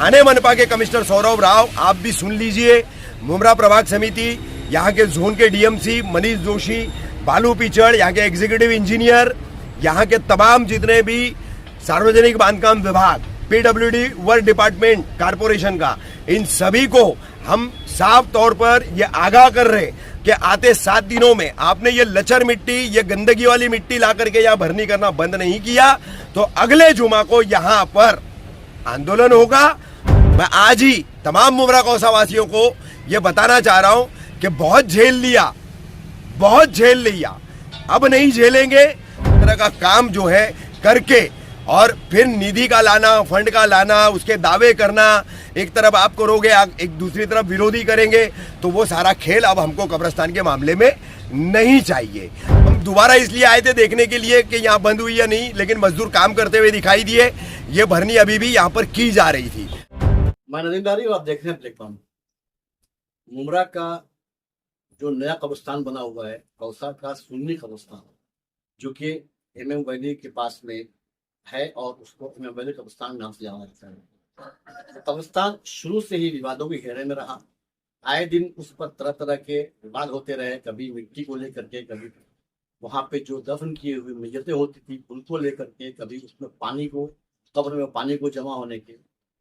ठाणे मनपा के कमिश्नर सौरभ राव, आप भी सुन लीजिए। मुमरा प्रभाग समिति, यहाँ के जोन के डीएमसी मनीष जोशी, बालू पिचड़, यहाँ के एग्जीक्यूटिव इंजीनियर, यहाँ के तमाम जितने भी सार्वजनिक बांधकाम विभाग, पीडब्ल्यूडी वर्क डिपार्टमेंट कारपोरेशन का, इन सभी को हम साफ तौर पर ये आगाह कर रहे कि आते 7 दिनों में आपने ये लचर मिट्टी, ये गंदगी वाली मिट्टी ला करके यहाँ भरनी करना बंद नहीं किया तो अगले जुमा को यहाँ पर आंदोलन होगा। मैं आज ही तमाम मुमरा कौसा वासियों को ये बताना चाह रहा हूं कि बहुत झेल लिया, अब नहीं झेलेंगे। इस तरह का काम जो है करके और फिर निधि का लाना, फंड का लाना, उसके दावे करना, एक तरफ आप करोगे, एक दूसरी तरफ विरोधी करेंगे, तो वो सारा खेल अब हमको कब्रिस्तान के मामले में नहीं चाहिए। हम दोबारा इसलिए आए थे देखने के लिए कि यहाँ बंद हुई या नहीं, लेकिन मजदूर काम करते हुए दिखाई दिए। ये भरनी अभी भी यहाँ पर की जा रही थी। मैं नदीमदारी और आप देख रहे हैं प्लेटफॉर्म। मुमरा का जो नया कब्रिस्तान बना हुआ है, कौसा का सुन्नी कब्रिस्तान, जो कि एमएम वैली के पास में है और उसको एमएम वैली कब्रिस्तान नाम से जाना जाता है। कब्रिस्तान शुरू से ही विवादों के घेरे में रहा। आए दिन उस पर तरह तरह के विवाद होते रहे, कभी मिट्टी को लेकर के, कभी वहाँ पे जो दफन किए हुए मैयतें होती थी उनको लेकर के, कभी उसमें पानी को, कब्र में पानी को जमा होने के।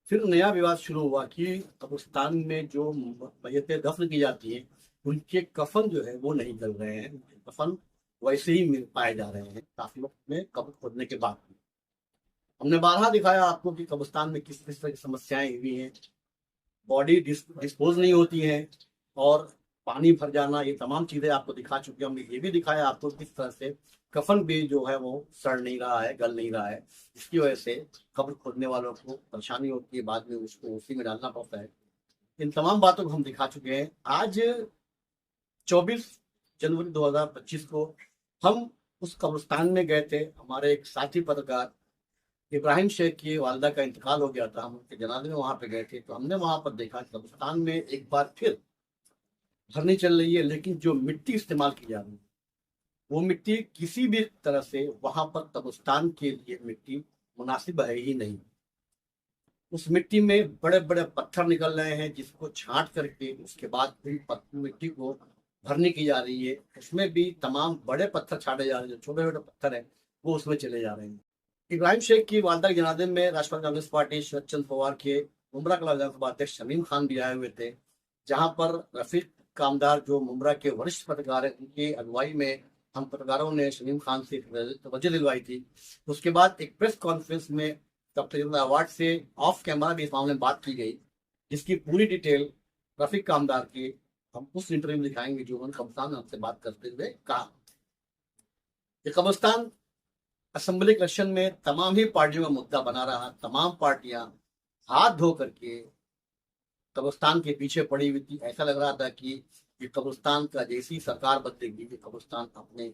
फिर नया विवाद शुरू हुआ कि कब्रिस्तान में जो मैयतें दफन की जाती हैं उनके कफन जो है वो नहीं चल रहे हैं, कफन वैसे ही पाए जा रहे हैं काफी वक्त में कब्र खोदने के बाद। हमने बारहा दिखाया आपको कि कब्रिस्तान में किस किस तरह की समस्याएं हुई हैं, बॉडी डिस्पोज नहीं होती हैं और पानी भर जाना, ये तमाम चीजें आपको दिखा चुके हैं। हमने ये भी दिखाया आपको किस तरह से कफन भी जो है वो सड़ नहीं रहा है, गल नहीं रहा है, इसकी वजह से कब्र खोदने वालों को परेशानी होती है, बाद में उसको उसी में डालना पड़ता है। इन तमाम बातों को हम दिखा चुके हैं। आज 24 जनवरी 2025 को हम उस कब्रिस्तान में गए थे। हमारे एक साथी पत्रकार इब्राहिम शेख की वालदा का इंतकाल हो गया था, हम उनके जनाजे में वहां पे गए थे। तो हमने वहां पर देखा कब्रिस्तान में एक बार फिर भरनी चल रही है, लेकिन जो मिट्टी इस्तेमाल की जा रही है वो मिट्टी किसी भी तरह से वहां पर कब्रिस्तान के लिए मिट्टी मुनासिब है ही नहीं। उस मिट्टी में बड़े बड़े पत्थर निकल रहे हैं, जिसको छांट करके उसके बाद मिट्टी को भरनी की जा रही है। उसमें भी तमाम बड़े पत्थर छाटे जा रहे हैं, जो छोटे छोटे पत्थर हैं वो उसमें चले जा रहे हैं। इब्राहिम शेख की वालदा के जनाजे में राष्ट्रवादी कांग्रेस पार्टी शरद चंद्र पवार के मुमरा कला विधानसभा अध्यक्ष शमीम खान भी आए हुए थे, जहां पर रफीक कामदार जो मुमरा के वरिष्ठ पत्रकार हैं उनकी अगुवाई में हम पत्रकारों ने शमीम खान से तवज्जो दिलवाई थी। उसके बाद एक प्रेस कॉन्फ्रेंस में तब अवार्ड से ऑफ कैमरा भी इस मामले में बात की गई, जिसकी पूरी डिटेल रफीक कामदार की हम उस इंटरव्यू में दिखाएंगे जो उन्होंने कब्रिस्तान में हमसे बात करते हुए कहा। ये कब्रिस्तान असेंबली इलेक्शन में तमाम ही पार्टियों का मुद्दा बना रहा। तमाम पार्टियां हाथ धो करके कब्रिस्तान के पीछे पड़ी हुई थी। ऐसा लग रहा था कि ये कब्रिस्तान का जैसी सरकार बदलेगी कि कब्रिस्तान अपने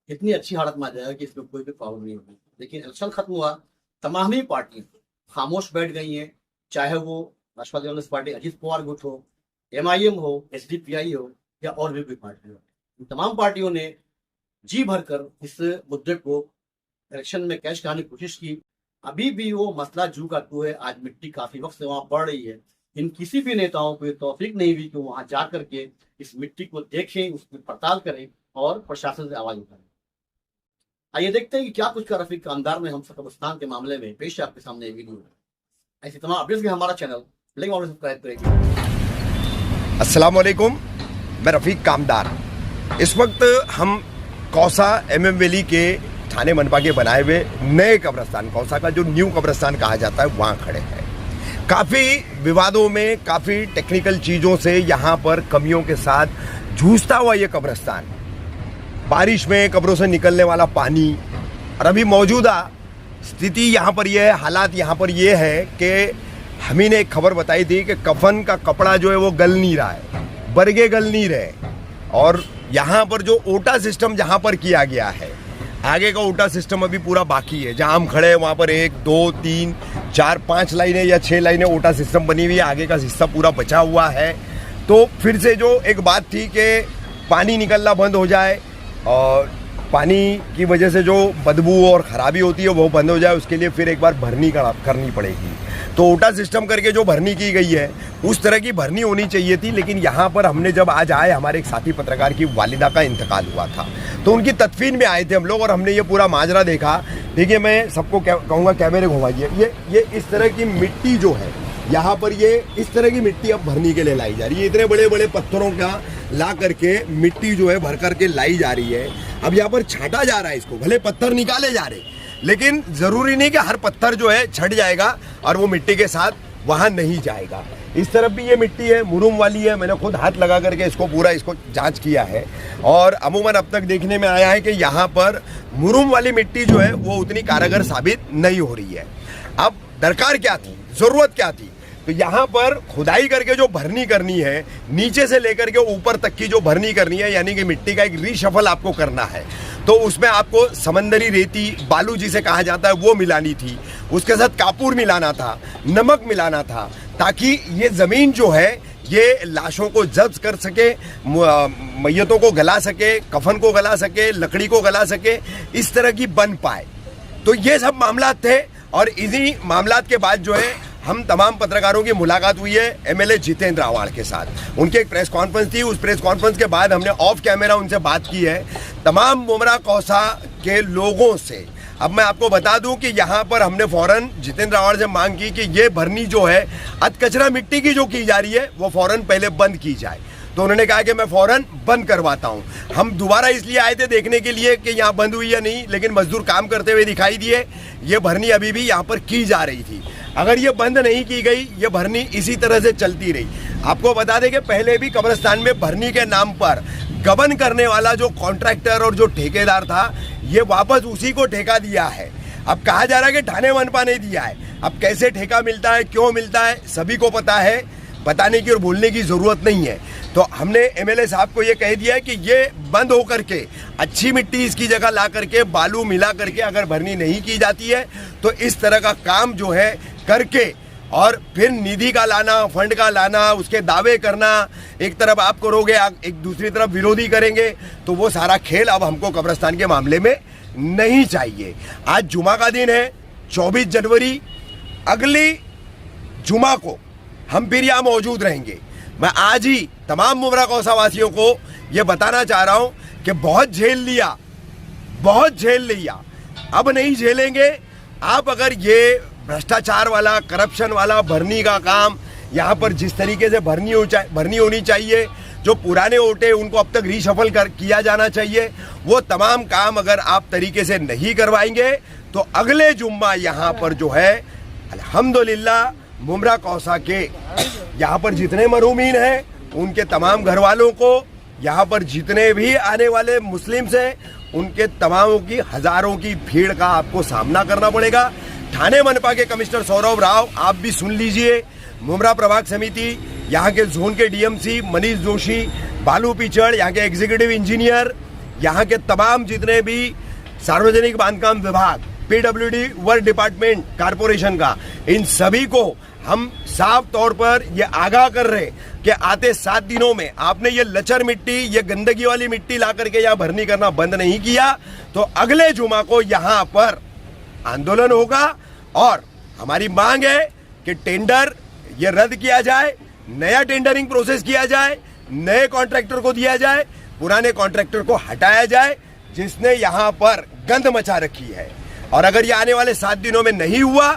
इतनी अच्छी हालत में आ जाएगा कि इसमें कोई भी प्रॉब्लम नहीं होगी। लेकिन इलेक्शन खत्म हुआ, तमाम ही पार्टियां खामोश बैठ गई हैं, चाहे वो राष्ट्रवादी कांग्रेस पार्टी अजीत पवार गुट हो, MIM हो, SDPI हो या और भी कोई पार्टी हो। इन तमाम पार्टियों ने जी भरकर इस मुद्दे को इलेक्शन में कैश कराने की कोशिश की। अभी भी वो मसला जू का तू है। आज मिट्टी काफी वक्त से वहां पड़ रही है। इन किसी भी नेताओं को ये तौफीक नहीं हुई कि वहां जा करके इस मिट्टी को देखें, उसकी पड़ताल करें और प्रशासन से आवाज उठाएं। आइए देखते हैं कि क्या कुछ का रफीक कामदार ने हम कब्रिस्तान के मामले में पेश है आपके सामने वीडियो है। ऐसी तमाम अपडेट्स के हमारा चैनल लाइक और सब्सक्राइब करेंगे। अस्सलाम वालेकुम, मैं रफीक कामदार। इस वक्त हम कौसा एमएम वैली के ठाणे मनपा के बनाए हुए नए कब्रिस्तान, कौसा का जो न्यू कब्रिस्तान कहा जाता है, वहाँ खड़े हैं। काफ़ी विवादों में, काफ़ी टेक्निकल चीज़ों से यहाँ पर कमियों के साथ जूझता हुआ ये कब्रिस्तान, बारिश में कब्रों से निकलने वाला पानी, और अभी मौजूदा स्थिति यहाँ पर यह है, हालात यहाँ पर ये है कि हमी ने एक खबर बताई थी कि कफन का कपड़ा जो है वो गल नहीं रहा है, बरगे गल नहीं रहे। और यहाँ पर जो ओटा सिस्टम जहाँ पर किया गया है, आगे का ओटा सिस्टम अभी पूरा बाकी है। जहाँ हम खड़े हैं वहाँ पर 1 2 3 4 5 लाइनें या 6 लाइनें ओटा सिस्टम बनी हुई है, आगे का हिस्सा पूरा बचा हुआ है। तो फिर से जो एक बात थी कि पानी निकलना बंद हो जाए और पानी की वजह से जो बदबू और ख़राबी होती है वो बंद हो जाए, उसके लिए फिर एक बार भरनी करनी पड़ेगी। तो ओटा सिस्टम करके जो भरनी की गई है उस तरह की भरनी होनी चाहिए थी, लेकिन यहाँ पर हमने जब आज आए, हमारे एक साथी पत्रकार की वालिदा का इंतकाल हुआ था, तो उनकी तदफीन में आए थे हम लोग और हमने ये पूरा माजरा देखा। देखिए, मैं सबको कहूँगा कैमरे घुमाइए, ये इस तरह की मिट्टी जो है यहाँ पर, ये इस तरह की मिट्टी अब भरनी के लिए लाई जा रही है। इतने बड़े बड़े पत्थरों का ला करके मिट्टी जो है भर करके लाई जा रही है। अब यहाँ पर छाटा जा रहा है इसको, भले पत्थर निकाले जा रहे, लेकिन जरूरी नहीं कि हर पत्थर जो है छट जाएगा और वो मिट्टी के साथ वहां नहीं जाएगा। इस तरफ भी ये मिट्टी है, मुरुम वाली है, मैंने खुद हाथ लगा करके इसको पूरा जांच किया है और अमूमन अब तक देखने में आया है कि यहाँ पर मुरुम वाली मिट्टी जो है वो उतनी कारगर साबित नहीं हो रही है। अब दरकार क्या थी, जरूरत क्या थी, तो यहाँ पर खुदाई करके जो भरनी करनी है, नीचे से लेकर के ऊपर तक की जो भरनी करनी है, यानी कि मिट्टी का एक रीशफल आपको करना है, तो उसमें आपको समंदरी रेती, बालू जिसे कहा जाता है, वो मिलानी थी, उसके साथ कापूर मिलाना था, नमक मिलाना था, ताकि ये ज़मीन जो है ये लाशों को जब्त कर सके, मैयतों को गला सके, कफन को गला सके, लकड़ी को गला सके, इस तरह की बन पाए। तो ये सब मामला थे और इन्हीं मामलात के बाद जो है हम तमाम पत्रकारों की मुलाकात हुई है एमएलए जितेंद्र आवाड़ के साथ। उनकी एक प्रेस कॉन्फ्रेंस थी, उस प्रेस कॉन्फ्रेंस के बाद हमने ऑफ कैमरा उनसे बात की है, तमाम मुमरा कौसा के लोगों से। अब मैं आपको बता दूं कि यहाँ पर हमने फौरन जितेंद्र आवाड़ से मांग की कि ये भरनी जो है अधकचरा मिट्टी की जो की जा रही है वो फौरन पहले बंद की जाए। तो उन्होंने कहा कि मैं फौरन बंद करवाता हूं। हम दोबारा इसलिए आए थे देखने के लिए कि यहाँ बंद हुई या नहीं, लेकिन मजदूर काम करते हुए दिखाई दिए। ये भरनी अभी भी यहाँ पर की जा रही थी। अगर ये बंद नहीं की गई, ये भरनी इसी तरह से चलती रही। आपको बता दें कि पहले भी कब्रिस्तान में भरनी के नाम पर गबन करने वाला जो कॉन्ट्रैक्टर और जो ठेकेदार था, ये वापस उसी को ठेका दिया है। अब कहा जा रहा है कि ठाणे मनपा ने दिया है। अब कैसे ठेका मिलता है, क्यों मिलता है, सभी को पता है, बताने की और बोलने की जरूरत नहीं है। तो हमने एमएलए साहब को ये कह दिया है कि ये बंद हो करके अच्छी मिट्टी इसकी जगह ला करके बालू मिला करके अगर भरनी नहीं की जाती है तो इस तरह का काम जो है करके और फिर निधि का लाना, फंड का लाना, उसके दावे करना, एक तरफ आप करोगे, एक दूसरी तरफ विरोधी करेंगे, तो वो सारा खेल अब हमको कब्रिस्तान के मामले में नहीं चाहिए। आज जुमा का दिन है, 24 जनवरी, अगली जुमा को हम फिर यहाँ मौजूद रहेंगे। मैं आज ही तमाम मुमरा कौसा वासियों को ये बताना चाह रहा हूँ कि बहुत झेल लिया, बहुत झेल लिया, अब नहीं झेलेंगे। आप अगर ये भ्रष्टाचार वाला, करप्शन वाला भरनी का काम यहाँ पर जिस तरीके से भरनी होनी चाहिए, जो पुराने ओटे उनको अब तक रीशफल किया जाना चाहिए, वो तमाम काम अगर आप तरीके से नहीं करवाएंगे तो अगले जुम्मा यहाँ पर जो है अल्हम्दुलिल्लाह मुमरा कौसा के यहाँ पर जितने मरूमीन हैं उनके तमाम घर वालों को, यहाँ पर जितने भी आने वाले मुस्लिम्स हैं उनके तमामों की हजारों की भीड़ का आपको सामना करना पड़ेगा। ठाणे मनपा के कमिश्नर सौरभ राव, आप भी सुन लीजिए, मुमरा प्रभाग समिति, यहाँ के जोन के डीएमसी मनीष जोशी, बालू पिचड़, यहाँ के एग्जीक्यूटिव इंजीनियर, यहाँ के तमाम जितने भी सार्वजनिक बांधकाम विभाग, पीडब्ल्यूडी वर्क डिपार्टमेंट कारपोरेशन का, इन सभी को हम साफ तौर पर ये आगाह कर रहे कि आते 7 दिनों में आपने ये लचर मिट्टी, ये गंदगी वाली मिट्टी ला करके यहाँ भरनी करना बंद नहीं किया तो अगले जुमा को यहाँ पर आंदोलन होगा। और हमारी मांग है कि टेंडर ये रद्द किया जाए, नया टेंडरिंग प्रोसेस किया जाए, नए कॉन्ट्रैक्टर को दिया जाए, पुराने कॉन्ट्रैक्टर को हटाया जाए जिसने यहाँ पर गंद मचा रखी है। और अगर ये आने वाले 7 दिनों में नहीं हुआ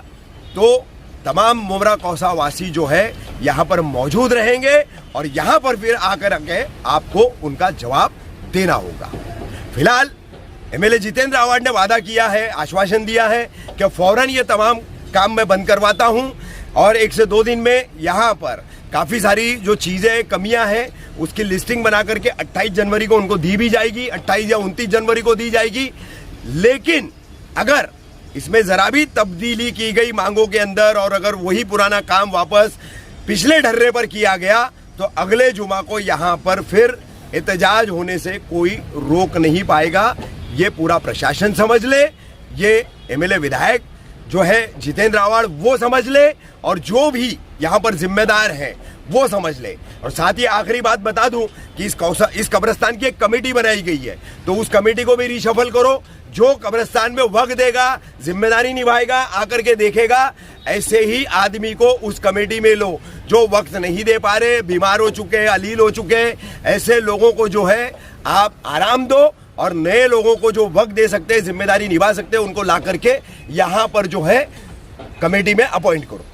तो तमाम मुमरा कौसा वासी जो है यहाँ पर मौजूद रहेंगे और यहाँ पर फिर आकर के आपको उनका जवाब देना होगा। फिलहाल एमएलए जितेंद्र आवाड़ ने वादा किया है, आश्वासन दिया है कि फौरन ये तमाम काम मैं बंद करवाता हूँ और 1 से 2 दिन में यहाँ पर काफ़ी सारी जो चीज़ें, कमियाँ हैं, उसकी लिस्टिंग बना करके 28 जनवरी को उनको दी भी जाएगी, 28 या 29 जनवरी को दी जाएगी। लेकिन अगर इसमें ज़रा भी तब्दीली की गई मांगों के अंदर और अगर वही पुराना काम वापस पिछले ढर्रे पर किया गया तो अगले जुमा को यहाँ पर फिर एहतजाज होने से कोई रोक नहीं पाएगा। ये पूरा प्रशासन समझ ले, ये एमएलए विधायक जो है जितेंद्र आवाड़ वो समझ ले, और जो भी यहाँ पर जिम्मेदार हैं वो समझ ले। और साथ ही आखिरी बात बता दूं कि इस कब्रिस्तान की एक कमेटी बनाई गई है, तो उस कमेटी को भी रिशफल करो। जो कब्रिस्तान में वक्त देगा, जिम्मेदारी निभाएगा, आकर के देखेगा, ऐसे ही आदमी को उस कमेटी में लो। जो वक्त नहीं दे पा रहे, बीमार हो चुके हैं, अलील हो चुके हैं, ऐसे लोगों को जो है आप आराम दो, और नए लोगों को जो वक्त दे सकते हैं, जिम्मेदारी निभा सकते हैं, उनको ला करके यहाँ पर जो है कमेटी में अपॉइंट करो।